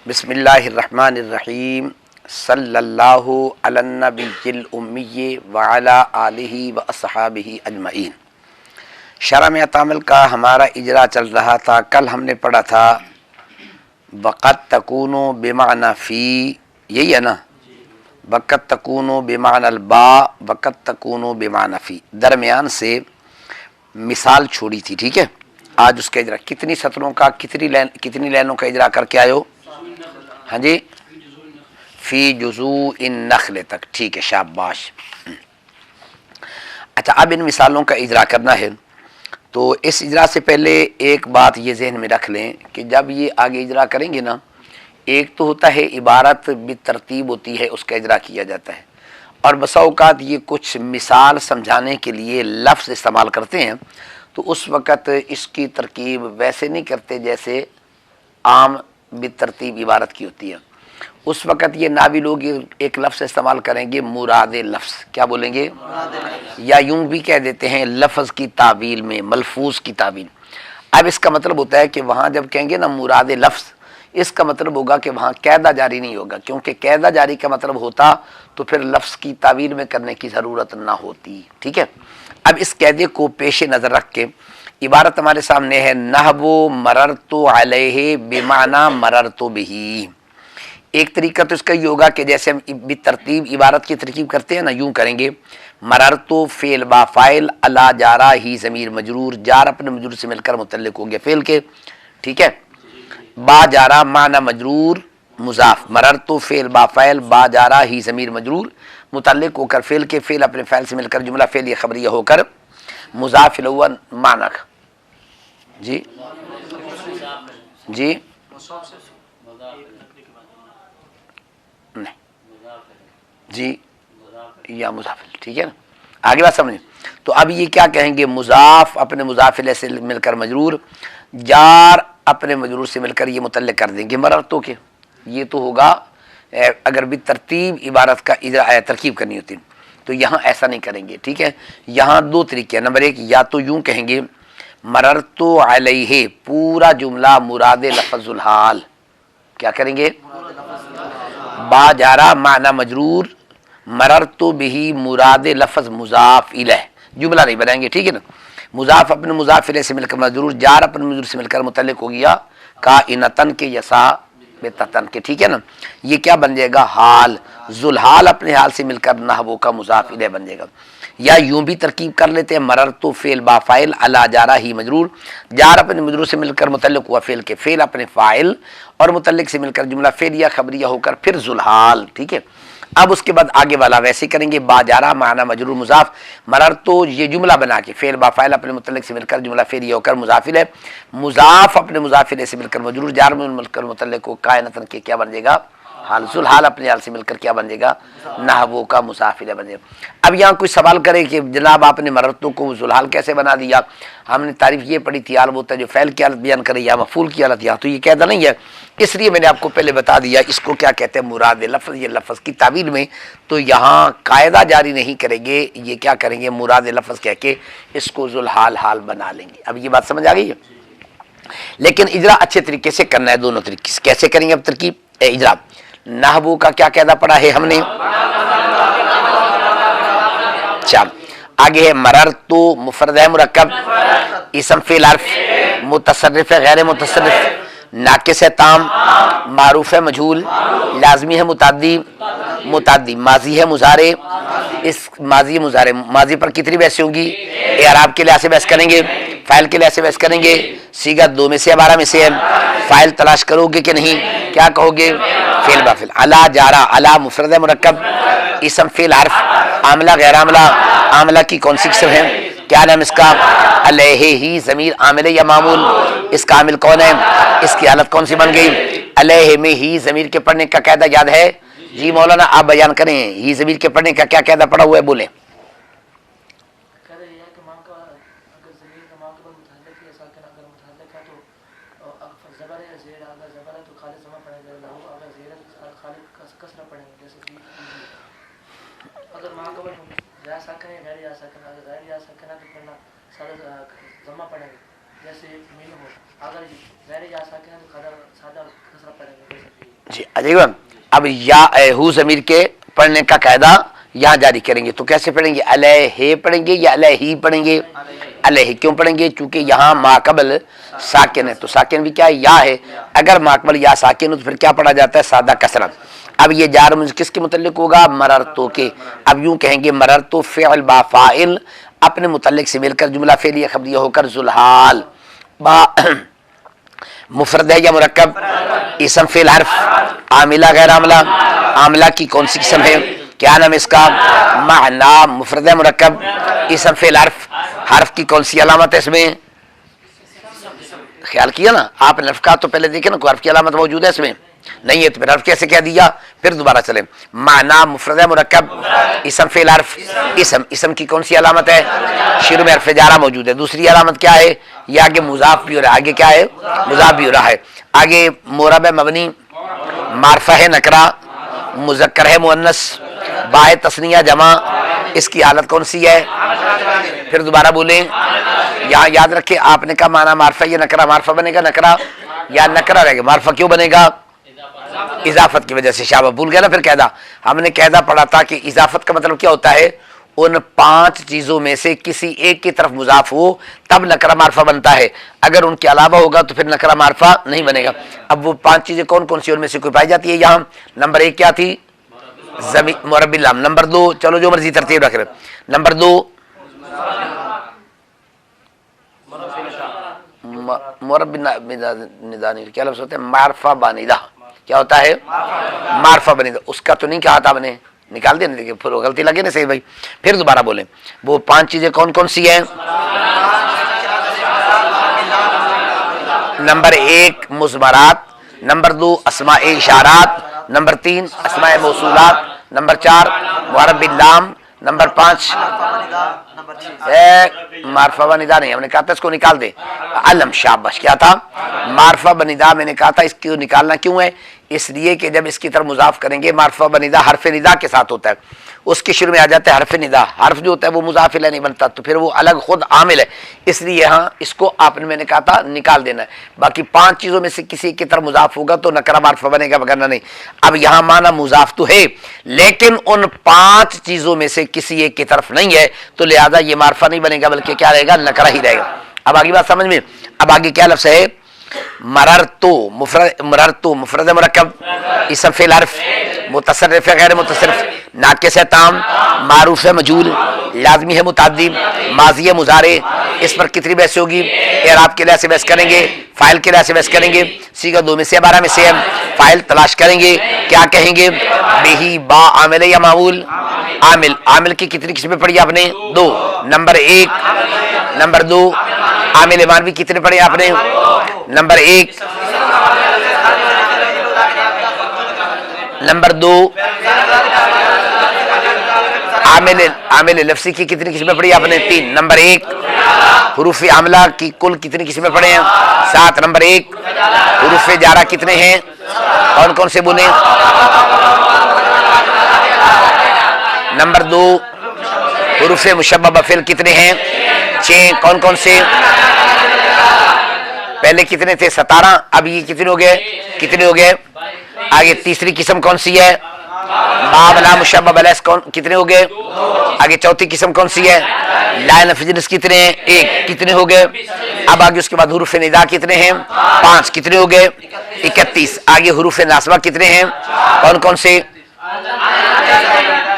बिस्मिल्लाहिर्रहमानिर्रहीम सल्लल्लाहु अलन नबिय्यिल उम्मी व अला आलिहि व अस्हाबिहि अजमईन। शरह में तामिल का हमारा इजरा चल रहा था। कल हमने पढ़ा था वक़त तकूनु बिमाना फ़ी, यही है ना। वक़त तकूनु बिमानल बा, वक़त तकूनु बिमाना फ़ी, दरमियान से मिसाल छोड़ी थी। ठीक है, आज उसका इजरा कितनी सतरों का कितनी लाइनों का इजरा करके आयो? हाँ जी, फ़ी जुज़ू इन नखले तक। ठीक है, शाबाश। अच्छा, अब इन मिसालों का इजरा करना है। तो इस इजरा से पहले एक बात ये जहन में रख लें कि जब ये आगे इजरा करेंगे ना, एक तो होता है इबारत बितरतीब होती है, उसका इजरा किया जाता है, और बसा औकात ये कुछ मिसाल समझाने के लिए लफ्ज़ इस्तेमाल करते हैं, तो उस वक़्त इसकी तरकीब वैसे नहीं करते जैसे आम बितरतीब इबारत की होती है। उस वक़्त ये नावी लोग एक लफ्ज़ इस्तेमाल करेंगे, मुराद लफ्ज़। क्या बोलेंगे? या यूं भी कह देते हैं लफ्ज़ की तावील में, मलफूज की तावील। अब इसका मतलब होता है कि वहाँ जब कहेंगे ना मुराद लफ्ज़, इसका मतलब होगा कि वहाँ कैदा जारी नहीं होगा, क्योंकि कैदा जारी का मतलब होता तो फिर लफ्ज़ की तावील में करने की ज़रूरत ना होती। ठीक है, अब इस कैदे को पेश नज़र रख के इबारत हमारे सामने है, नहबो मररतु अलैहि बिमाना मररतु बिही। एक तरीका तो इसका ये होगा कि जैसे हम तरतीब इबारत की तरकीब करते हैं ना, यूं करेंगे, मररतु फेल बा फाइल, अला जारा ही ज़मीर मजरूर, जार अपने मजरूर से मिलकर मुतल्लिक हो गया फेल के। ठीक है, बा जारा माना मजरूर मुजाफ, मररतु फेल बा फाइल, बा जारा ही ज़मीर मजरूर मुतल्लिक होकर फेल के, फेल अपने फ़ैल से मिलकर जुमला फेल या खबरिया होकर मुजाफ इलैहि मानक। जी जी नहीं जी, या मुजाफिल। ठीक है ना, आगे बात समझे। तो अब ये क्या कहेंगे, मुजाफ अपने मुजाफिल से मिलकर मजरूर, जार अपने मजरूर से मिलकर ये मुतल्लिक कर देंगे मररतों के। ये तो होगा अगर भी तरतीब इबारत का इजरा तरकीब करनी होती तो यहाँ ऐसा नहीं करेंगे। ठीक है, यहाँ दो तरीके हैं। नंबर एक, या तो यूं कहेंगे मररतु अलैहि, पूरा जुमला मुराद लफ्जुल हाल। क्या करेंगे? बा जारा माना मजरूर, मररतु बिही मुराद लफ्ज मुजाफ इलैह, जुमला नहीं बनाएंगे। ठीक है ना, मुजाफ अपने मुजाफ इलैह से मिलकर मजरूर, जार अपने मजरूर से मिलकर मुतल्लिक हो गया का इनतन के यसा बेतन के। ठीक है ना, ये क्या बन जाएगा? हाल। जुलहाल अपने हाल से मिलकर नहवो का मुजाफ इलैह बन जाएगा। या यूं भी तरकीब कर लेते हैं, मररतु फेल बा फाइल, अला जारा ही मजरूर, जार अपने मजरूर से मिलकर मुतल्लिक हुआ फेल के, फेल अपने फाइल और मुतल्लिक से मिलकर जुमला फेल या खबरिया होकर फिर जुलहाल। ठीक है, अब उसके बाद आगे वाला वैसे करेंगे, बाजारा माना मजरूर मुजाफ, मरर तो ये जुमला बना के फेल बाफाइल अपने मुतल्लिक से मिलकर जुमला फेल ये होकर मुजाफिल है, मुजाफ अपने मुजाफिल से मिलकर मजरूर, जार में मिलकर मुतल्लिक को कायनतन के क्या बन जाएगा? हाल। जुल हाल अपने हाल से मिलकर क्या बन जाएगा? नहवो का मुसाफिर बन जाएगा। अब यहाँ कोई सवाल करे कि जनाब आपने मररतों को जुलहाल कैसे बना दिया? हमने तारीफ ये पढ़ी थी, आल होता है जो फैल की हालत बयान करे या मफूल की हालत, यहाँ तो ये कहता नहीं है। इसलिए मैंने आपको पहले बता दिया इसको क्या कहते हैं, मुराद लफ्ज़। ये लफ्ज़ की तावील में तो यहाँ कायदा जारी नहीं करेंगे, ये क्या करेंगे, मुराद लफ्ज़ कह के इसको जुलहाल हाल बना लेंगे। अब ये बात समझ आ गई है। लेकिन इजरा अच्छे तरीके से करना है, दोनों तरीके से। कैसे करेंगे अब तरकीब इजरा? नहबू का क्या कहता पड़ा है हमने? चल आगे है, मररतु मुफरद है मुरक्कब, इसम फेल हर्फ, मुतसर्रिफ है गैर मुतसर्रिफ, नाकिस है ताम, मारूफ है मजहूल, लाजमी है मुताद्दी, मुताद्दी माजी है मुजारे। इस माजी मुजारे माजी पर कितनी बहस होंगी? एराब के लिहाज से बहस करेंगे, फाइल के लिहाज से बहस करेंगे। सीगा दो में से या 12 में से है? फाइल तलाश करोगे कि नहीं? क्या कहोगे? फेल बाफिल। अला जारा, अला मुफरद है मुरक्कब, इसम फेल हर्फ, आमला गैर आमला, आमला की कौन सी किस्म है? क्या नाम इसका? अलैहि ही ज़मीर आमिल या मामूल, इसका आमिल कौन है? इसकी हालत कौन सी बन गई? अलैहि में ही ज़मीर के पढ़ने का कायदा याद है? जी मौलाना आप बयान करें, ही ज़मीर के पढ़ने का क्या कायदा पड़ा हुआ है, बोले। जी अजय। अब या हु ज़मीर के पढ़ने का कायदा यहाँ जारी करेंगे। तो कैसे पढ़ेंगे? अलैहि पढ़ेंगे या अलैहि पढ़ेंगे? अलैहि क्यों पढ़ेंगे? चूंकि यहाँ माकबल साकिन है, तो साकिन भी क्या है? या है। अगर माकबल या साकिन हो तो फिर क्या पढ़ा जाता है? सादा कसरा। अब ये जार मुझ किसके मुतल्लिक होगा? मररतो के। अब यूं कहेंगे मररतो फ़िअल बा फ़ाइल अपने मुतल्लिक से मिलकर जुमला फ़िअलिया ख़बरिया होकर ज़ुलहाल बा मुफरद है या मुरक्कब? इसम फ़िल हर्फ, आमिला गैर आमिला? आमिला की कौन सी किस्म है? क्या नाम है इसका? माना मुफरद है मुरक्कब? इसम फ़िल हर्फ, हर्फ की कौन सी अलामत है इसमें? ख्याल किया ना आपने? हर्फ का तो पहले देखे ना, कोई हर्फ की अलामत मौजूद है इसमें? नहीं है, तो फिर हर्फ कैसे कह दिया? फिर दोबारा चले। माना मुफरद है मुरक्कब, इसम फ़िल हर्फ, इसम की कौन सी अलामत है? शुरू में हर्फ जारा मौजूद है। दूसरी अलामत क्या है? ये आगे मुजाफ भी हो रहा है। आगे क्या है? मुजाफ भी हो रहा है। आगे मोरब है मबनी, मारफा है नकरा, मुज़क्कर है मुअन्नस, बाहे तस्निया जमा, इसकी हालत कौन सी है? फिर दोबारा बोलें। यहाँ याद रखें, आपने कहा माना मारफा, ये नकरा मारफा बनेगा नकरा या नकरा रहेगा? मारफा क्यों बनेगा? इजाफत की वजह से। शाबा भूल गया ना फिर कहदा। हमने कहदा पढ़ा था कि इजाफत का मतलब क्या होता है? उन 5 चीजों में से किसी एक की तरफ मुजाफ हो तब नकरा मारफा बनता है। अगर उनके अलावा होगा तो फिर नकरा मारफा नहीं बनेगा। अब वो 5 चीजें कौन कौन सी उनमें से कोई पाई जाती है? यहाँ नंबर 1 क्या थी? ज़मीर मुरब्बिल लाम। नंबर 2, चलो जो मर्जी तरतीब रख रहे। नंबर 2 मुरब्बिल निदानी, क्या लफ्ज़ होते हैं? मारफा बानिदा। क्या होता है? मारफा बनिदा। उसका तो नहीं कहा था हमने, निकाल दिया। देखिए फिर गलती लगे ना सही भाई। फिर दोबारा बोले, वो 5 चीजें कौन कौन सी हैं? नंबर 1 मुज़मरात, नंबर 2 अस्माए इशारात, नंबर 3 अस्माए मौसूलात, नंबर 4 मुरब्बिल लाम, नंबर 5 मारफा बनिदा नहीं, हमने कहा था इसको निकाल दे। अलम, शाबाश। क्या था? मारफा बनिदा। मैंने कहा था इसको निकालना क्यों है? इसलिए कि जब इसकी तरफ मुजाफ करेंगे मारफा बनिदा हरफ निदा के साथ होता है, उसके शुरू में आ जाता है हरफ निदा। हर्फ जो होता है वो मुजाफ इलैह नहीं बनता, तो फिर वो अलग खुद आमिल है। इसलिए यहाँ इसको आपने, मैंने कहा था निकाल देना है। बाकी 5 चीजों में से किसी की तरफ मुजाफ होगा तो नकरा मारफा बनेगा, वगैरह नहीं। अब यहाँ माना मुजाफ तो है लेकिन उन 5 चीजों में से किसी एक की तरफ नहीं है, तो लिहाजा ये मारफा नहीं बनेगा बल्कि क्या रहेगा? नकरा ही रहेगा। अब आगे बात समझ में। अब आगे क्या लफ्ज़ है? मररतो मुफरद मुरक्कब, इसम फ़िल हर्फ, मुतसर्रिफ है गैर मुतसर्रिफ, नाकिस है ताम, मारूफ है मजूल, लाजमी है मुताद्दी, माजी है मुजारे। इस पर कितनी बहस होगी? एराब के लिहाज से बहस करेंगे, फ़ाइल के लिहाज से बहस करेंगे। सीगा 2 में से 12 में से है। फ़ाइल तलाश करेंगे, क्या कहेंगे? बेही बा आमिल या मामूल? आमिल। आमिल की कितनी किस्में पढ़ी आपने? 2। नंबर 1, नंबर 2 आमिल मानवी कितने पढ़े आपने? नंबर 1, नंबर 2 आमिल लफ्सी की कितनी किस्में पढ़ी आपने? 3। नंबर 1 हुरूफ आमला की कुल कितनी किस्में पढ़े हैं? 7। नंबर 1 हुरूफ जारा कितने हैं? कौन कौन से बोले? नंबर 2 हुरूफ मुशब्बह बफिल कितने हैं? 6। कौन कौन से? पहले कितने थे? 17। अब ये कितने हो गए? कितने हो गए? आगे तीसरी किस्म कौन सी है? बाबला मुशब्बह बलस कौन कितने हो गए? आगे चौथी किस्म कौन सी है? लाइन फिजनस कितने हैं? 1। कितने हो गए? अब आगे उसके बाद हुरूफ निदा कितने हैं? 5। कितने हो गए? 31। आगे हुरूफ नासबा कितने हैं? कौन कौन से?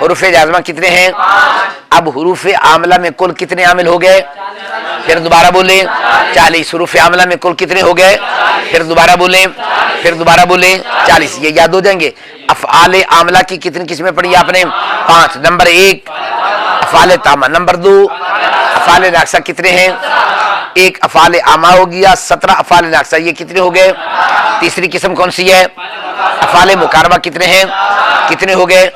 हुरूफ जाज़मा कितने हैं? अब हुरूफ आमला में कुल कितने आमिल हो गए? फिर दोबारा बोले 40। हुरूफ आमला में कुल कितने हो गए? फिर दोबारा बोले 40। ये याद हो जाएंगे। अफ़आल आमला की कितनी किस्में पढ़ी आपने? 5। नंबर 1 अफ़आल तामा, नंबर 2 अफ़आल नाक़सा कितने हैं? 1 अफ़आल आमा हो गया, 17 अफ़आल नाक़सा। ये कितने हो गए? तीसरी किस्म कौन सी है? अफ़आल मुकारबा कितने हैं? कितने हो गए?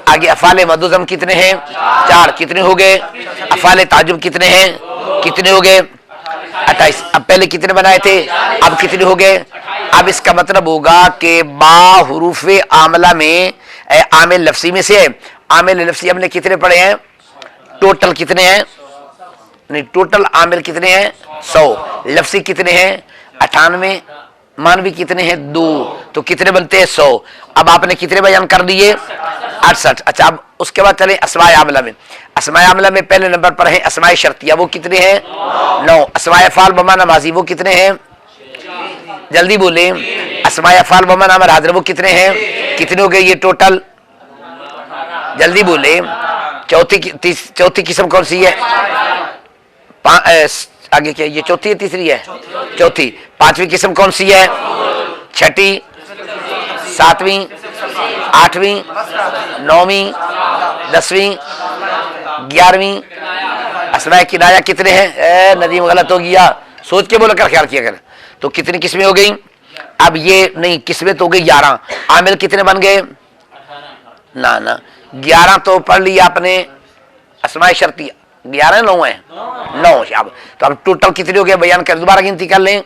आगे अफ़ाले मदुज़म कितने हैं? 4। कितने हो गए? अफ़ाले ताजुब कितने हैं? कितने हो गए? 28। अब पहले कितने बनाए थे? अब कितने हो गए? अब इसका मतलब होगा कि बा हुरूफ़े आमला में आमिल लफ्सी में से है। आमिल लफ्सी हमने कितने पढ़े हैं? टोटल कितने हैं? नहीं, टोटल आमिल कितने हैं? 100। लफ्सी कितने हैं? 98। मानवी कितने हैं? 2। तो कितने बनते हैं 100। अब आपने कितने बयान कर दिए 68। अच्छा अब उसके बाद चले अस्माए आमला में। अस्माए आमला में पहले नंबर पर है अस्माए शर्तिया, वो कितने हैं 9। अस्माए अफ़ाल बमाना माजी वो कितने हैं, जल्दी बोले। अस्माए अफ़ाल बमाना हाजिर वो कितने हैं, कितने हो गए ये टोटल, जल्दी बोले। चौथी किस्म कौन सी है, आगे क्या ये चौथी है तीसरी है, चौथी। पांचवी किस्म कौन सी है, छठी, सातवीं, आठवीं, नौवीं, 10वीं, 11वीं। अस्माए किनाया कितने हैं, नदीम गलत हो गया, सोच के बोलो कर, ख्याल किया कर। तो कितनी किस्में हो गई, अब ये नहीं किस्में तो हो गई 11। आमिल कितने बन गए, ना ना 11 तो पढ़ लिया आपने अस्माए शर्तिया, 11 9 है 9। अब तो अब टोटल कितने हो गए बयान कर, दोबारा गिनती कर लें।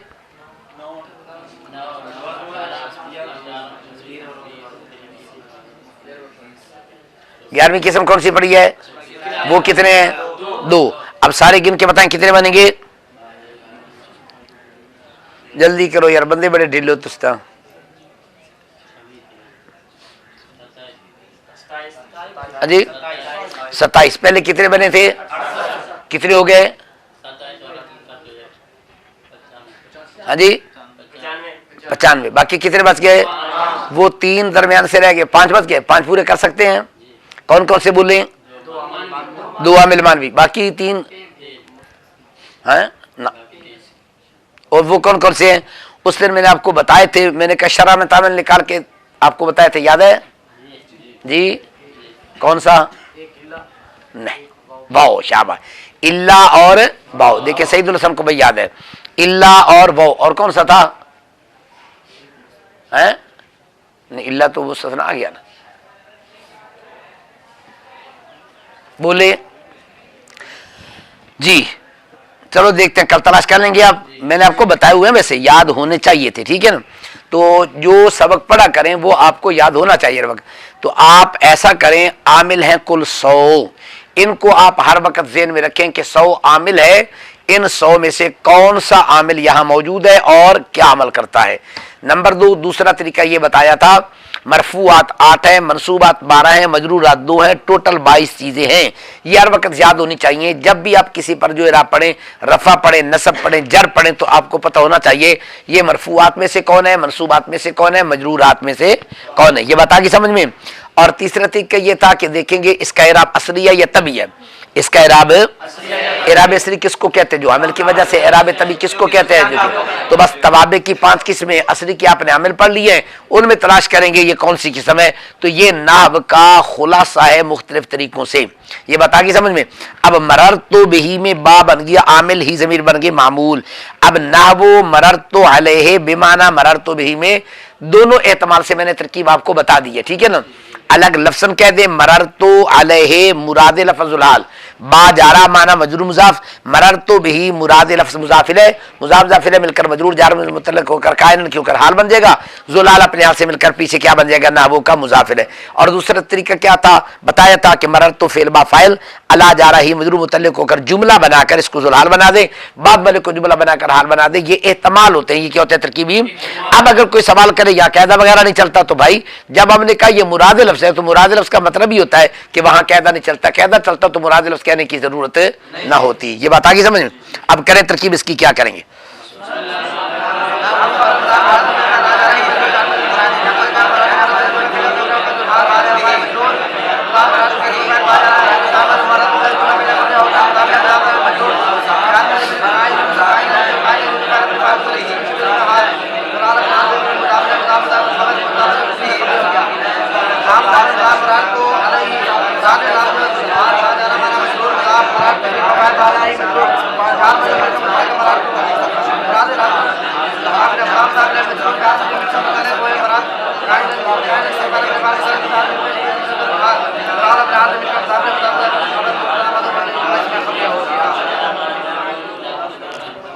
ग्यारहवीं किस्म कौन सी पड़ी है, वो कितने हैं 2। अब सारे गिन के बताएं कितने बनेंगे, जल्दी करो यार बंदे बड़े ढीले हो तुस्ता। अजी 27। पहले कितने बने थे, कितने हो गए, हाँ जी 95। बाकी कितने बच गए, वो 3 दरमियान से रह गए, 5 बच गए। 5 पूरे कर सकते हैं, कौन कौन से बोले, 2 आमिल मानवी, बाकी 3 हैं ना। और वो कौन कौन से हैं, उस दिन मैंने आपको बताए थे, मैंने कहा शरा में तामिल निकाल के आपको बताए थे, याद है जी, कौन सा, नहीं वाओ शाबाश, इल्ला और वाओ। देखिए सईदुल हसन को भाई याद है, इल्ला और वाओ, और कौन सा था, हैं नहीं इल्ला तो वो सतना आ गया ना, बोले जी। चलो देखते हैं, कल तलाश कर लेंगे आप, मैंने आपको बताए हुए हैं, वैसे याद होने चाहिए थे, ठीक है ना। तो जो सबक पढ़ा करें वो आपको याद होना चाहिए हर वक्त। तो आप ऐसा करें, आमिल हैं कुल 100, इनको आप हर वक्त ज़हन में रखें कि 100 आमिल है, इन 100 में से कौन सा आमिल यहां मौजूद है और क्या अमल करता है। नंबर 2 दूसरा तरीका ये बताया था, मरफूआत 8 है, मनसूबात 12 है, मजरूरात 2 है, टोटल 22 चीजें हैं। ये हर वक्त याद होनी चाहिए। जब भी आप किसी पर जो इराब पढ़ें, रफा पढ़ें, नसब पढ़ें, जर पढ़ें, तो आपको पता होना चाहिए ये मरफूआत में से कौन है, मनसूबात में से कौन है, मजरूरात में से कौन है, ये बता के समझ में। और तीसरा तरीका ये था कि देखेंगे इसका इराब असली है या तभी है, इसका इराब असली किसको कहते हैं, जो आमिल की वजह से, इराब तभी किसको कहते हैं। तो बस तवाबे की 5 किस्में असली की आपने आमिल पढ़ ली है, उनमें तलाश करेंगे ये कौन सी किस्म है। तो ये नाहव का खुलासा है मुख्तलिफ तरीकों से, ये बता के समझ में। अब मरर तो बिही में बा बन गया, आमिल ही जमीर बन गई मामूल। अब नाहवो मरर तो अलैहि बिमाना मरर तो बिही में, दोनों एहतमाल से मैंने तरकीब आपको बता दी है, ठीक है ना। अलग लफ्ज़न कह दे, मरर तो अलैहि मुराद लफ्ज़ुल हाल, बा जारा माना मजरूर मुजाफ, मरर तो बिही मुराद लफ्ज़ मुजाफिल है, मुजाफ जाफिल है मिलकर मजरूर जार मुतल्लक होकर कायन के होकर हाल बन जाएगा, जुलाल अपने हाल से मिलकर पीछे क्या बन जाएगा, नाहवो का मुजाफिल है। और दूसरा तरीका क्या था, बताया था कि मरर तो फेल बा फाइल, अला जारा ही मजरूर मुतल्लक होकर जुमला बनाकर इसको जुलाल बना दे, बाद वाले को जुमला बनाकर हाल बना दे। ये एहतमाल होते हैं, ये क्या होते हैं तरकीबी। अब अगर कोई सवाल करे या कायदा वगैरह नहीं चलता, तो भाई जब हमने कहा ये मुराद लफ्ज़ है, तो मुराद लफ्ज़ का मतलब ही होता है कि वहां कायदा नहीं चलता, कायदा चलता तो मुराद लफ्ज़ कहने की जरूरत ना होती। ये बात आगे समझ में। अब करें तरकीब इसकी, क्या करेंगे,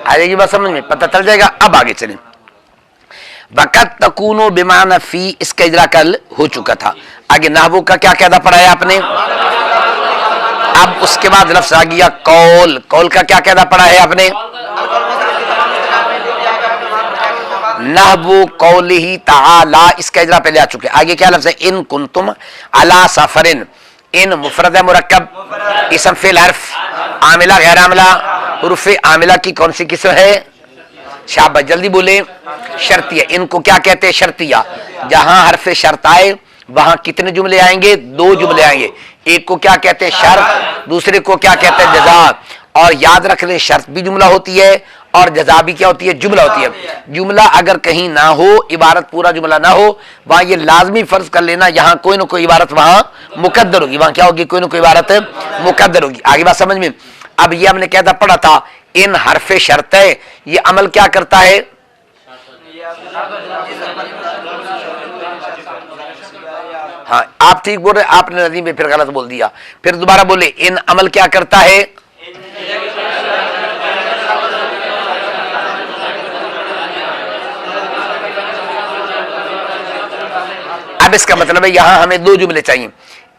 आगे की बात समझ में, पता चल जाएगा। अब आगे चलें, वक़त तकूनो बिमाना फी, इसका इजरा कल हो चुका था। आगे नाहवो का क्या कायदा पढ़ाया आपने। अब उसके बाद लफ्ज़ आ गया कौल, कौल का क्या कायदा पढ़ा है आपने। नहबु कौलिही तआला, इसका इजरा पहले आ चुके। आगे क्या लफ्ज़ है? इन कुंतुम अला सफरिन। इन मुफरद मुरक्कब, इसम फिल हर्फ, आमिला गैर आमिला, हुर्फ आमिला की कौन सी किस्म है? शाबाश, जल्दी बोले। शर्तिया। इनको क्या कहते हैं? शर्तिया। जहां हर्फ शर्त आए वहां कितने जुमले आएंगे? 2 जुमले आएंगे। एक को क्या कहते हैं? शर्त, दूसरे को क्या कहते हैं? जजा। और याद रख लें, शर्त भी जुमला होती है और जजा भी क्या होती है? जुमला होती है। जुमला अगर कहीं ना हो, इबारत पूरा जुमला ना हो, वहां ये लाजमी फर्ज कर लेना यहां कोई ना कोई इबारत वहां मुकद्दर होगी। वहां क्या होगी? कोई ना कोई इबारत मुकद्दर होगी। आगे बात समझ में? अब ये हमने कहता पढ़ा था, इन हरफे शर्त है, ये अमल क्या करता है? हाँ, आप ठीक बोल रहे, आपने नदीम में फिर गलत बोल दिया। फिर दोबारा बोले, इन अमल क्या करता है? अब इसका मतलब है यहां हमें 2 जुमले चाहिए।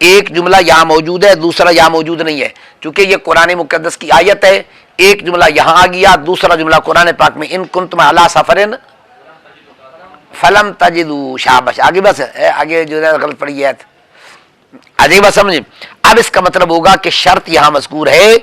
एक जुमला यहां मौजूद है, दूसरा यहां मौजूद नहीं है। क्योंकि ये कुरान मुकद्दस की आयत है, एक जुमला यहां आ गया, दूसरा जुमला कुरान पाक में, इन कुंतुम अला सफरिन फलम तजिदू। शाबाश, आगे बस आगे जो है गलत पड़ी है, आगे बस समझिए। अब इसका मतलब होगा कि शर्त यहां मज़कूर है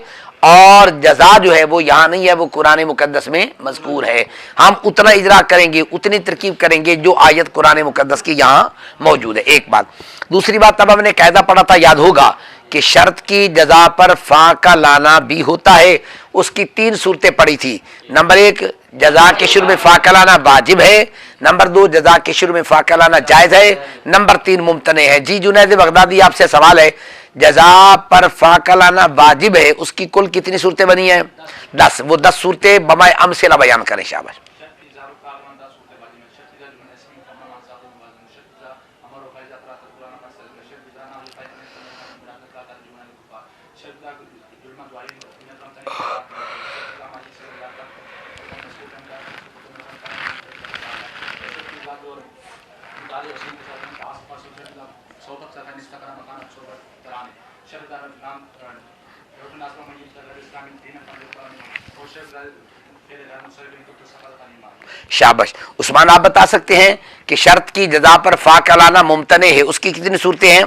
और जजा जो है वो यहां नहीं है, वो कुरान मुकद्दस में मज़कूर है। हम उतना इजरा करेंगे, उतनी तरकीब करेंगे जो आयत कुरान मुकद्दस की यहां मौजूद है। एक बात। दूसरी बात, तब हमने कायदा पढ़ा था, याद होगा कि शर्त की जजा पर फा का लाना भी होता है। उसकी 3 सूरतें पड़ी थी। नंबर 1, जजा के शुरू में फा का लाना वाजिब है। नंबर 2, जजा के शुरू में फा का लाना जायज है। नंबर 3, मुमतने है। जी जुनैद बगदादी, आपसे सवाल है, जजा पर फा का लाना वाजिब है, उसकी कुल कितनी सूरतें बनी हैं? 10। वो 10 सूरतें बमाए अमसिला बयान करें। शाबाश। शाबाश। उस्मान, आप बता सकते हैं कि शर्त की जजा पर फा का लाना मुमतने है, उसकी कितनी सूरतें हैं?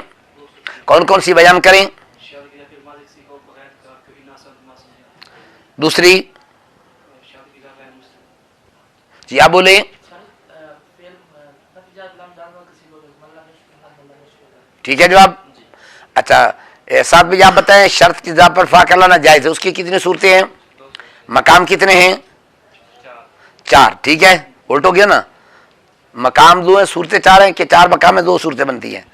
कौन कौन सी बयान करें? दूसरी जी आप बोले। ठीक है जवाब। अच्छा, साथ में आप बताएं, शर्त की जजा पर फा का लाना जायज है, उसकी कितनी सूरतें हैं? मकाम कितने हैं? 4। ठीक है, उल्ट हो गया ना। मकाम 2 है, सूरतें 4 हैं कि 4 मकाम है, 2 सूरतें बनती हैं।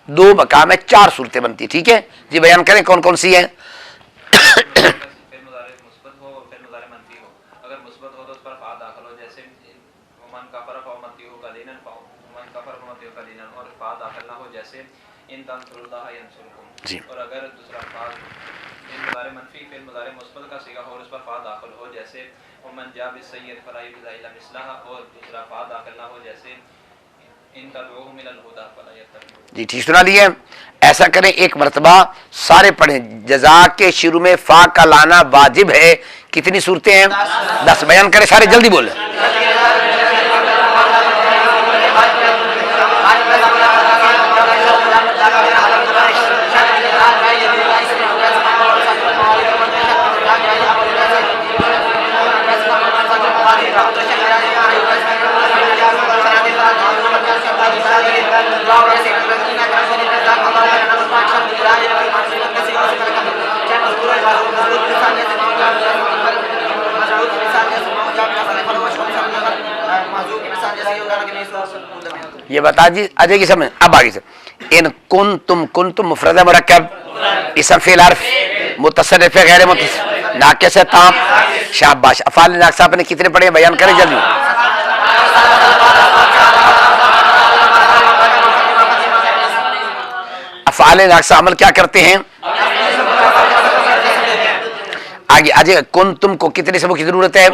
2 मकाम है, 4 सूरतें बनती है। ठीक है जी, बयान करें कौन कौन सी है? जी। और अगर दूसरा फाल मुजारे मनफी फिल मुजारे मुस्बत का सीगा हो और उस पर फा दाखिल हो, जैसे उमन जा बिसय्यद फलाई बिज़ाइला मिसलाहा, और दूसरा फा दाखिल ना हो, जैसे इन तदऊहु मिनल हुदा फला यतबू। जी ठीक सुना लिए। ऐसा करें, एक मरतबा सारे पढ़ें। जजा के शुरू में फा का लाना वाजिब है, कितनी सूरतें हैं? 10। बयान करें सारे, जल्दी बोले। ये बता जी आ जाएगी समझ। अब आगे से, इन कुंतुम मुफरद मुरक्कब, इसम फिल हर्फ, मुतसर्रिफ गैर मुतसर्रिफ, नाकिस ताम। शाबाश। अफ़ाल नाक़िसा आपने कितने पढ़े? बयान करें जल्दी। अफ़ाल नाक़िसा अमल क्या करते हैं? आगे आ जाएगा। कुंतुम को कितने इसमों की जरूरत है?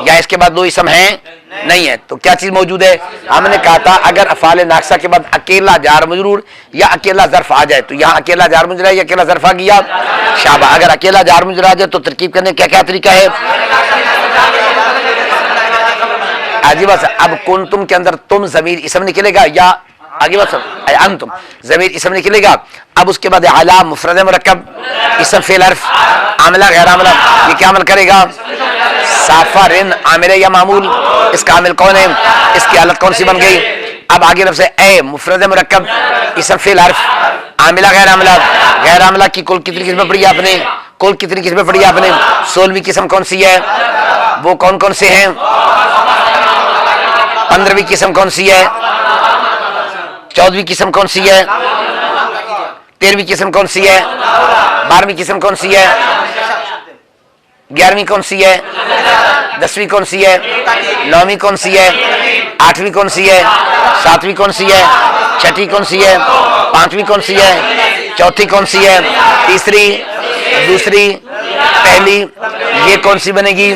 या इसके बाद 2 इसम हैं? नहीं है। तो क्या चीज मौजूद है? हमने कहा था अगर अफ़ाल नाक़िसा के बाद अकेला जार मजरूर या अकेला ज़र्फ आ जाए, तो यहाँ अकेला जार मजरूर है या अकेला ज़र्फ आ गया? शाबा। अगर अकेला जार मजरूर आ जाए तो तरकीब करने क्या क्या तरीका है? आगे बात, अब कुंतुम के अंदर तुम जमीर इसम निकलेगा या आगे बात अंतुम जमीर इसम निकलेगा। अब उसके बाद अला मुफरद मुरक्कब इसम फेल हर्फ आमिला गैर आमिला, ये क्या अमल करेगा? साफरिन आमिल या मामूल, इसका आमिल कौन है? इसकी हालत कौन सी बन गई? अब आगे लफ्ज़ ए मुफरद मुरक्कब इसम फेल हर्फ आमिला गैर आमिला, गैर आमिला की कुल कितनी किस्में पढ़ी आपने? कुल कितनी किस्में पढ़ी आपने? 16वीं किस्म कौन सी है? वो कौन कौन से हैं? 15वीं किस्म कौन सी है? 14वीं किस्म कौन सी है? 13वीं किस्म कौन सी है? 12वीं किस्म कौन सी है? 11वीं कौन सी है? 10वीं कौन सी है? 9वीं कौन सी है? 8वीं कौन सी है? 7वीं कौन सी है? 6वीं कौन सी है? 5वीं कौन सी है? 4थी कौन सी है? तीसरी, दूसरी, पहली, ये कौन सी बनेगी?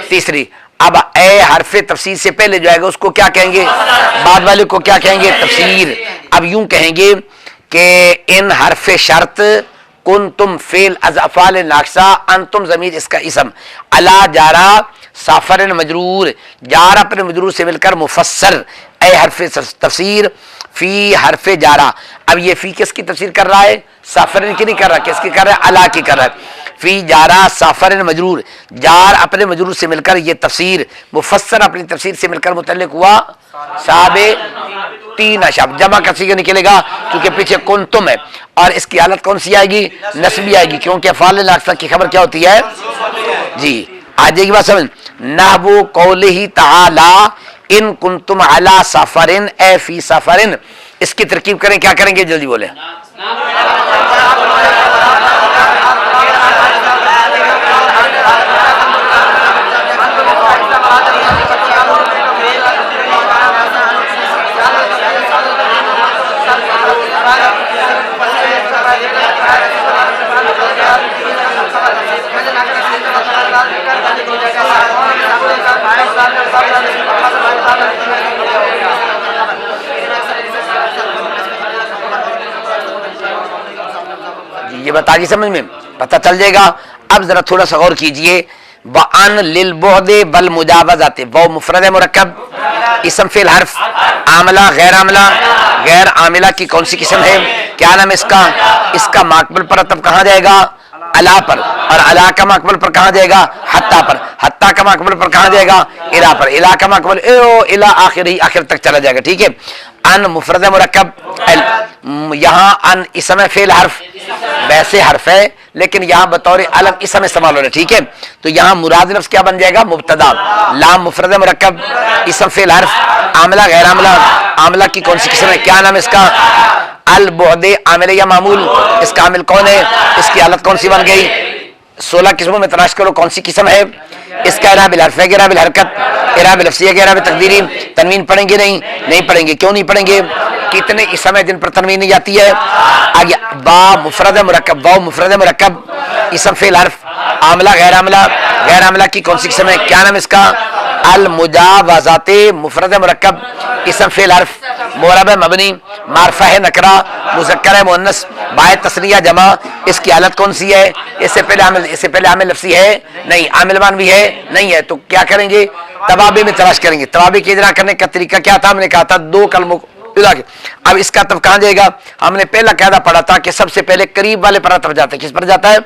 तीसरी। अब ए हरफे तफसीर से पहले जो आएगा उसको क्या कहेंगे? बाद वाले को क्या कहेंगे? तफसीर। अब यूं कहेंगे कि इन हरफे शर्त कुन तुम फेल अज़फ़ाल नाक़सा अंतुम ज़मीर इसका इसम अला जारा साफरन मजरूर, जार अपने मजरूर से मिलकर मुफस्सर ए हरफे तफसीर फी हरफे जारा। अब ये फी किसकी तफसीर कर रहा है? साफरन की नहीं कर रहा, किसकी कर रहा है? अला की कर रहा है। फी जारा साफरन मजरूर, जार अपने मजरूर से मिलकर ये तफसीर मुफस्सर अपनी तफसीर से मिलकर मुतल्लिक हुआ साबे तीन अशब जमा कसी निकलेगा क्योंकि पीछे कुन तुम है और इसकी हालत कौन सी आएगी? नस्बी आएगी, क्योंकि फाल नाक़सा की खबर क्या होती है जी? आ जाएगी बात समझ। नहबु कौलिही तआला इन कुंतुम अला सफरिन ए फी सफरिन, इसकी तरकीब करें, क्या करेंगे? जल्दी बोले। ये बता दी, समझ में पता चल जाएगा। अब जरा थोड़ा सा गौर कीजिए। वअन लिल बुअदे बल मुजावज़ाते, वो मुफरद मुरक्कब इसम फेल हर्फ आमिला गैर आमिला, गैर आमिला की कौन सी किस्म है? क्या नाम इसका? इसका माकबल पर तब कहाँ जाएगा? अला पर, और अला का माकबल पर कहाँ जाएगा? हत्ता पर, हत्ता का माकबल पर कहाँ जाएगा? इला पर, इला का माकबल इला आखिर तक चला जाएगा। ठीक है। अन मुफरद मुरक्कब, यहाँ अन इसम फेल हर्फ वैसे हर्फ है लेकिन यहाँ बतौर अलम इसम इस्तेमाल हो रहा है। ठीक है। तो यहाँ मुराद लफ्ज़ क्या बन जाएगा? मुब्तदा। लाम मुफरद मुरक्कब इसम फेल हर्फ आमिला गैर आमिला, आमिला की कौन सी किस्म है? क्या नाम इसका? अल बुअदे आमिल या मामूल, इसका आमिल कौन है? इसकी हालत कौन सी बन गई? 16 किस्मों में तलाश करो कौन सी किस्म है। इसका इराब बिल हर्फ है, इराब बिल हरकत, इराब बिल लफ्ज़ी है, इराब तकदीरी। तनवीन पढ़ेंगे? नहीं पढ़ेंगे। क्यों नहीं पढ़ेंगे? कितने इस्म है जिन पर तनवीन नहीं जाती है? आगे बा मुफरद मुरक्कब, वाव मुफरद मुरक्कब इसम फेल हर्फ आमिला गैर आमिला, गैर आमिला की कौन सी किस्म है? क्या नाम इसका? अल मुजावज़ाते मुफरद मुरक्कब इसम फेल हर्फ मुअरब मबनी मारफा है नकरा मुज़क्कर है मुअन्नस बाय तस्निया जमा, इसकी हालत कौन सी है? इससे पहले आमिल लफ्ज़ी है? नहीं। आमिल मान भी है? नहीं है। तो क्या करेंगे? तवाबे में तलाश करेंगे। तवाबे के इजरा करने का तरीका क्या था? हमने कहा था 2 कलमों के। अब इसका तब कहां जाएगा? हमने पहला कायदा पढ़ा था कि सबसे पहले करीब वाले पर तब जाता है। किस पर जाता है?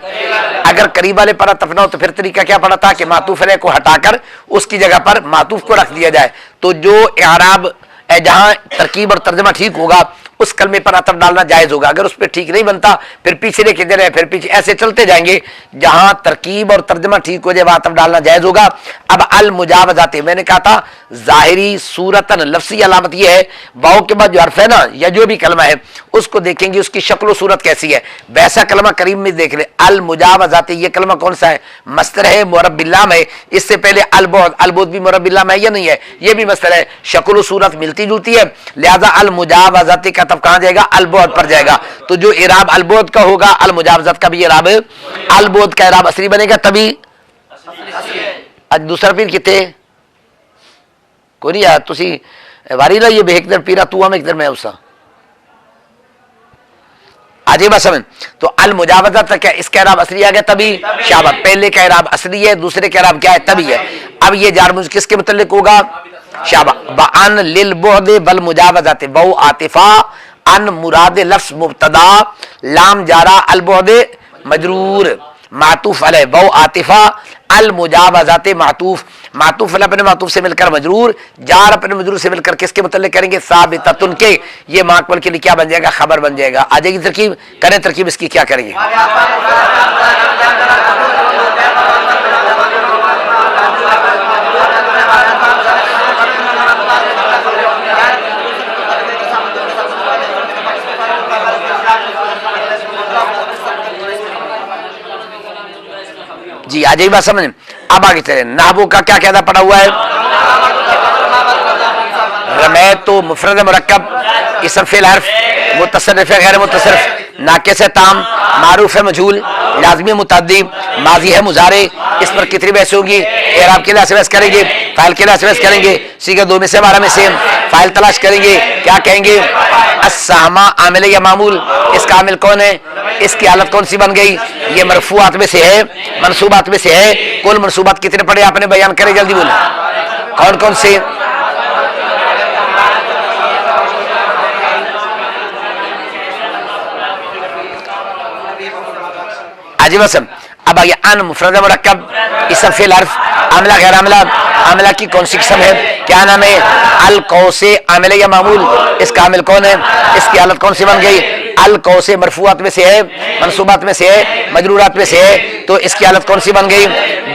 अगर करीब वाले पर तब ना हो तो फिर तरीका क्या पढ़ा था कि मातूफ अलैह को हटाकर उसकी जगह पर मातूफ को रख दिया जाए। तो जो इराब जहां तरकीब और तर्जमा ठीक होगा उस कलमे पर अतफ डालना जायज होगा। अगर उस पर ठीक नहीं बनता फिर पीछे लेके चले, फिर पीछे, ऐसे चलते जाएंगे। जहां तरकीब और तर्जमा ठीक हो जाए वहां अतफ डालना जायज होगा। अब अल मुजावज़ाते, मैंने कहा था जाहिरी सूरतन लफ्ज़ी अलामत यह है वाव के बाद जो हर्फ है ना या जो भी कलमा है उसको देखेंगे उसकी शक्ल सूरत कैसी है। वैसा कलमा करीब में देख ले। अल मुजावज़ाते ये कलमा कौन सा है? मस्तर है, मुअरब बिल्लाम है। इससे पहले अल बुअद भी मुअरब बिल्लाम है या नहीं है? ये भी मस्तर है। शक्ल सूरत मिलती जुलती है, लिहाजा अल मुजावज़ाते का तब कहां जाएगा? अल बुअद पर जाएगा। तो जो इराब अल बुअद का होगा अल मुजावज़त का भी इराब अल बुअद का इराब असली बनेगा। तभी दूसरा पीर कितने कोई नहीं यार तुसी वारी ला ये बेहतर पीरा तू हम एकदर में उसा आजे बस समझ। तो अल मुजावज़त तक क्या इसका इराब असली आ गया? तभी शाबा। पहले का इराब असली है, दूसरे का इराब क्या है? तभी है। अब ये जार मुझ किसके मुतल्लिक होगा? शाबा बअन लिल बुअद बल मुजावज़त बहु आतिफा अन मुराद लफ्ज़ मुब्तदा लाम जारा अल बुअद मजरूर मातूफ अलैह बहु आतिफा अल मुजावज़त मातूफ मातूफ अलैह अपने मातूफ से मिलकर मजरूर जार अपने मजरूर से मिलकर किसके मुतल्लिक करेंगे साबिततुन के। ये माकबल के लिए क्या बन जाएगा खबर बन जाएगा। आ जाएगी तरकीब करें तरकीब इसकी क्या करेंगे जी आ जाइए बात समझ। अब आगे चले नाहबू का क्या कहता पड़ा हुआ है रमै तो मुफरद मुरक्कब इसम फेल हर्फ मुतसर्रिफ गैर मुतसर्रिफ नाकिस है ताम मारूफ है मजहूल लाज़मी मुतअद्दी माजी है मुजारे इस पर कितनी बहस होगी। एराब के लिए बहस करेंगे फाइल के लिए बहस करेंगे सीगा 2 में से 12 में से फाइल तलाश करेंगे क्या कहेंगे अस्सामा आमिल या मामूल इसका आमिल कौन है इसकी हालत कौन सी बन गई। ये मरफूआत में से है मनसूबात में से है। कुल मनसूबात कितने पड़े आपने बयान करे जल्दी बोले कौन कौन से आजिबसम। अब आगे अन मुफरद मुरक्कब इसम फेल हर्फ आमिला गैर आमिला आमिला की कौन सी किस्म है क्या नाम है अल कौसे आमिल या मामूल इसका आमिल कौन है इसकी हालत कौन सी बन गई। अल कौसे मरफूआत में से है मनसूबात में से है मजरूरात में से है तो इसकी हालत कौन सी बन गई।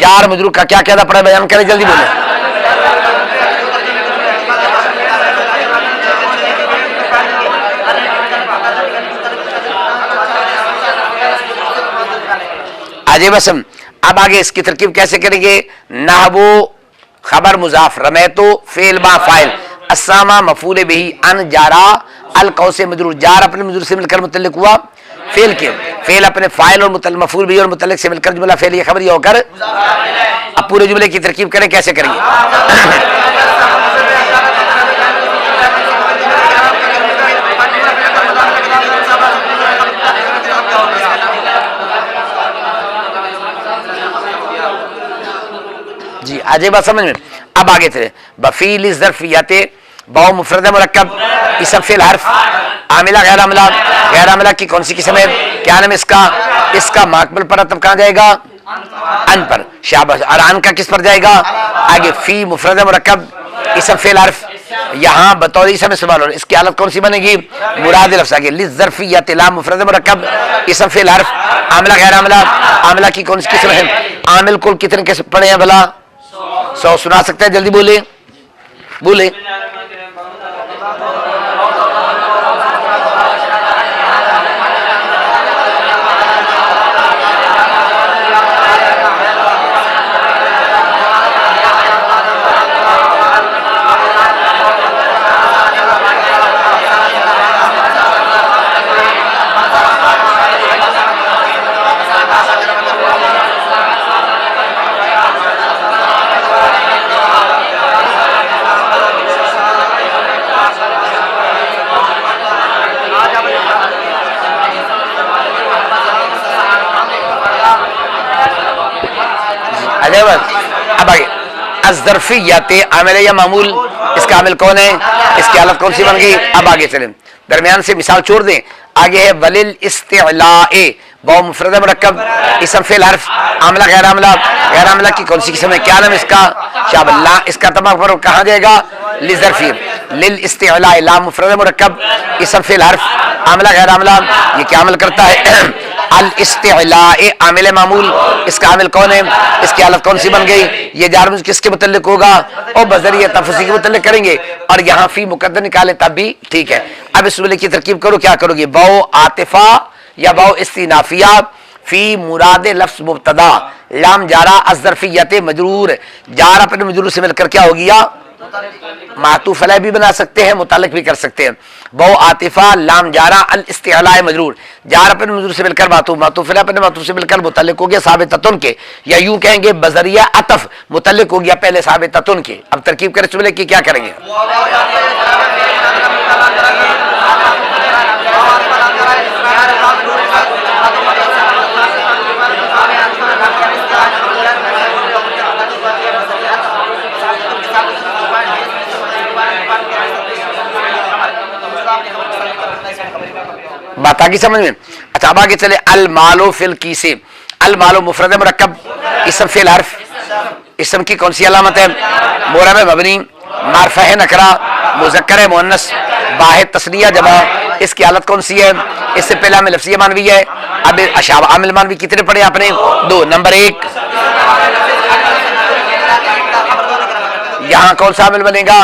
जार मजरूर का क्या कहता पड़ा बयान करें जल्दी बोले आजे बसम। अब आगे इसकी तरकीब कैसे करेंगे नाहबो खबर मुजाफ रमे तो फेल बा फाइल अस्सामा मफूल बिही अन जारा अल कौसे मजरूर जार अपने मजरूर से मिलकर मुतल्लिक हुआ फेल के फेल अपने फाइल और मफूल बिही और मुतल्लिक से मिलकर जुमला फेल ये खबर ये होकर। अब पूरे जुमले की तरकीब करें कैसे करेंगे जी आजे बात समझ में। अब आगे चले बफील ज़र्फियते बहु मुफरद मुरक्कब इसम फेल हर्फ आमिला गैर आमिला की कौन सी किस्म है क्या नाम इसका इसका माकबल पर तब कहाँ जाएगा अन पर शाबाश और अन का किस पर जाएगा आगे फी मुफरद मुरक्कब इसम फेल हर्फ यहाँ बतौर इसम इस्तेमाल हो इसकी हालत कौन सी बनेगी मुराद लफ्ज़ आगे लिज़्ज़र्फियत ला मुफरद मुरक्कब इसम फेल हर्फ आमिला गैर आमिला आमिला की कौन सी किस्म है आमिल कुल कितने किस्म पड़े हैं भला 100 सुना सकते हैं जल्दी बोले बोले अब आगे अज़र्फियत आमिल या मामूल इसका आमिल कौन है इसकी हालत कौन सी बन गई। अब आगे चलें दरमियान से मिसाल छोड़ दें आगे है वलिल इस्तिलाए बहु मुफरद मुरक्कब इसम फेल हर्फ आमिला गैर आमिला की कौन सी किस्म है क्या नाम इसका शाबल्ला इसका तमाम पर कहाँ जाएगा लिज़र्फी लिल इस्तिलाए ला मुफरद मुरक्कब इसम फेल हर्फ आमिला गैर आमिला ये क्या अमल करता है अल इस्तिलाए आमिल मामूल इसका आमिल कौन है इसकी हालत कौन सी बन गई। ये जार किसके मुतल्लिक होगा और बजरिया तफसील के मुतल्लिक करेंगे और यहाँ फी मुकद्दर निकाले तब भी ठीक है। अब इस जुमले की तरकीब करो क्या करोगे बहु आतिफा या बहु इस्तिनाफिया फी मुराद लफ्ज़ मुब्तदा लाम जारा अज़र्फियत मजरूर जार अपने मजरूर से मिलकर क्या हो गया मातूफ अलैह भी बना सकते हैं मुतालिक भी कर सकते हैं। बहु आतिफा लाम जारा अल इस्तिलाए मजरूर जार अपने मजरूर से मिलकर मातूफ अलैह अपने मातूफ से मिलकर मुतालिक हो गया साबिततुन के या यूं कहेंगे बजरिया अतफ मुतालिक हो गया पहले साबिततुन के। अब तरकीब करें जुमले की क्या करेंगे बात आगे समझ में। अच्छा अब आगे चले, अल मालो फिल की से, अल मालो मुफरद मुरक्कब, इसम फिल हर्फ, इसम की कौन सी अलामत है? मोरब मबनी, मारफा है नकरा, मुज़क्कर है मुअन्नस, वाहिद तस्निया जमा, इसकी हालत कौन सी है? इससे पहले हमें लफ्ज़िया मानवी है। अब अशाब आमिल मानवी कितने पढ़े आपने? 2। नंबर 1 यहाँ कौन सा आमिल बनेगा?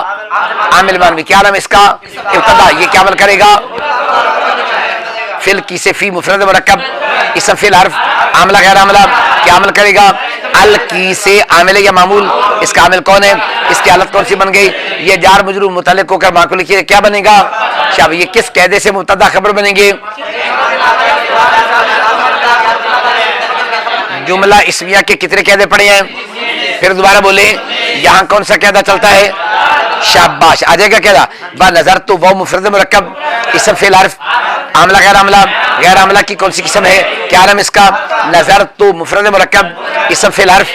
आमिल मानवी। क्या नाम इसका? इब्तदा। ये क्या अमल करेगा? फिल की से फी मुफरद मुरक्कब, इसम फिल हर्फ, आमला गैर आमला, क्या अमल करेगा? अल की से आमिल या मामूल, इसका आमिल कौन है? इसकी हालत कौन सी बन गई? ये जार मजरूर मुतल्लिक होकर माकूल लिखिए, क्या बनेगा? शाबाश। ये किस कायदे से मुब्तदा खबर बनेंगे? जुमला इस्मिया के कितने कायदे पड़े हैं? फिर दोबारा बोले, यहाँ कौन सा कायदा चलता है? शाबाश। आ जाएगा कायदा। व नजर तो वो मुफरद मुरक्कब, इसम फिल हर्फ, आमला गैर आमला, गैर आमला की कौन सी किस्म है? क्या नाम इसका? नजर तो मुफरद मुरक्कब, इसम फिल हर्फ,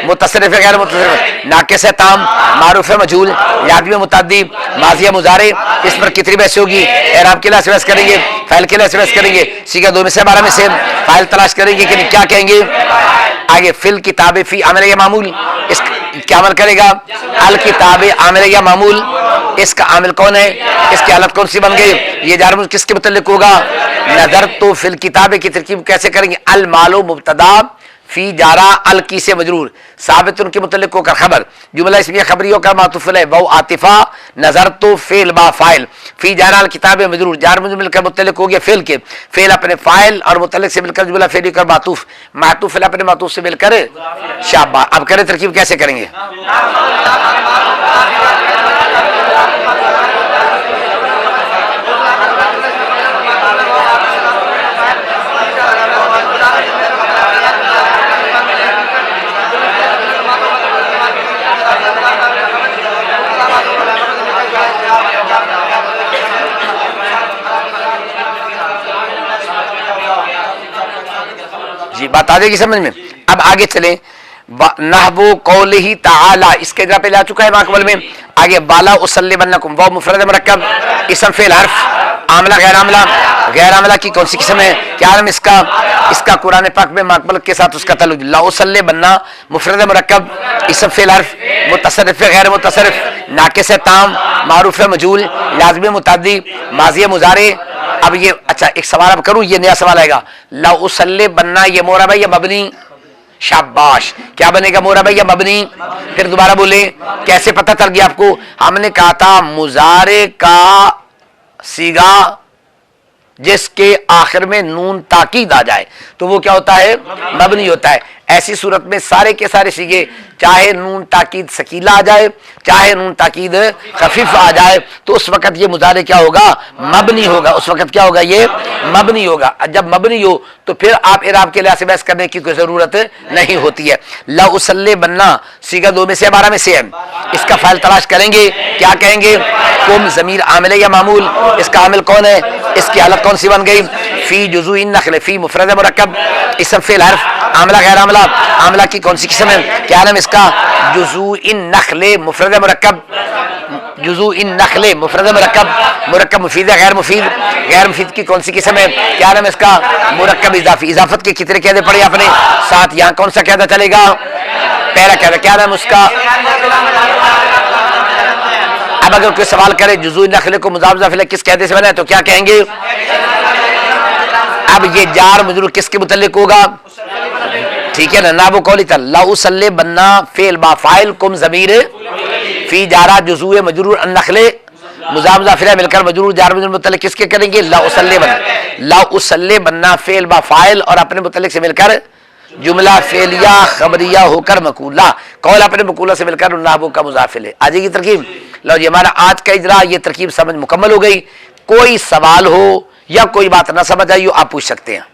मुतसरिफ गैर मुतसरिफ, नाकिस है ताम, मारूफ है मजहूल, लाज़िम मुतअद्दी, माज़ी मुज़ारे। इस पर कितनी बहस होगी? एराब के लिए बहस करेंगे, फ़ाइल के लिए बहस करेंगे, सीगा 2 में से 12 में से फ़ाइल तलाश करेंगे कि क्या कहेंगे आगे। फिल किताब फी आमिल या मामूल, इस क्या अमल करेगा? अल किताब आमिल या मामूल, इसका आमिल कौन है? इसकी हालत कौन सी बन गई? ये जार मुझ किसके मुतल्लिक होगा? नजर तो फिल किताब की तरकीब कैसे करेंगे? अल मालो मुब्तदा फी जारा अल की से मजरूर, साबित उनके मुतल्लिक होकर खबर, जुमला इसमें खबरी होकर मातूफ है, वो आतिफा, नजर तो फेल बा फाइल, फी जारा अल किताब मजरूर, जार मुझ मिलकर मुतल्लिक हो गया फेल के, फेल अपने फाइल और मुतल्लिक से मिलकर जुमला फेल कर मातूफ, मातूफ अपने मातूफ से मिलकर शाबा। अब करें तरकीब कैसे करेंगे? जी बात आ जाएगी समझ में। अब आगे चले, नहवो कौलिही ताला, इसके जगह पे ला चुका है माकबल में। आगे बाला उसल्ली बन्नकुम, वो मुफरद मुरक्कब, इसम फेल हर्फ, आमला गैर आमला, गैर आमला की कौन सी किस्म है? क्या नाम इसका? इसका कुरान पाक में माकबल के साथ उसका ताल्लुक। ला उसल्ली बन्ना मुफरद मुरक्कब, इसम फेल हर्फ, मुतसरिफ गैर मुतसरिफ, नाकिस है ताम, मारूफ है मजहूल, लाज़िम मुतअद्दी, माज़ी मुज़ारे। अब ये अच्छा एक सवाल अब करूं, ये नया सवाल आएगा। ला उसल्ली बन्ना, ये मोरा भाई या मबनी? शाबाश। क्या बनेगा? मोरा भाई या मबनी? फिर दोबारा बोले, कैसे पता चल गया आपको? हमने कहा था मुजारे का सीगा जिसके आखिर में नून ताकीद आ जाए तो वो क्या होता है? मबनी होता है। ऐसी सूरत में सारे के सारे सीगे, चाहे नून ताकीद सकीला आ जाए, चाहे नून ताकीद खफीफ आ जाए, तो उस वक्त ये मुजारे क्या होगा? मबनी होगा। उस वक्त क्या होगा? ये मबनी होगा। जब मबनी हो तो फिर आप इराब के लिहाज से बहस करने की कोई जरूरत नहीं होती है। ला उसल्ले बनना सीगा 2 में से 12 में से है। इसका फाइल तलाश करेंगे, क्या कहेंगे? कुम ज़मीर आमिल या मामूल, इसका आमिल कौन है? इसकी हालत कौन सी बन गई? फी जुज़ू इन नखल, फी मुफरद मुरक्कब, इसम फेल हर्फ, आमला गैर आमला, आमला की कौन सी किस्म है? क्या नाम इसका? जुज़ू इन नखले मुफरद मुरक्कब, जुज़ू इन नखले मुफरद मुरक्कब, मुरक्कब मुफीद है गैर मुफीद, गैर मुफीद की कौन सी किस्म है? क्या नाम इसका? मुरक्कब इजाफी। इजाफत के कितने कायदे पढ़े आपने? 7। यहाँ कौन सा कायदा चलेगा? पहला कायदा। क्या नाम उसका? अब अगर कोई सवाल करे जुज़ू इन नखले को मुज़ाफ इज़ाफी किस कायदे से बना है तो क्या कहेंगे? अब ये जार मजरूर किसके मुतल्लिक होगा? ठीक है ना? नाबो कौली तल ला उसल्ले बन्ना फेल बा फाइल कुम ज़मीर फी जारा जुज़ू मजरूर अन नखले मुज़ाफ इज़ाफी मिलकर मजरूर जार मजरूर मुतल्लिक किसके करेंगे? ला उसल्ले बन्ना, ला उसल्ले बन्ना फेल बा फाइल और अपने मुतल्लिक से मिलकर जुमला फेलिया खबरिया होकर मकूला, कौल अपने मकूला से मिलकर नाबो का मुज़ाफिल है। आ जाएगी तरकीब। लो जी हमारा आज का इजरा ये तरकीब समझ मुकम्मल हो गई। कोई सवाल हो या कोई बात ना समझ आई हो आप पूछ सकते हैं।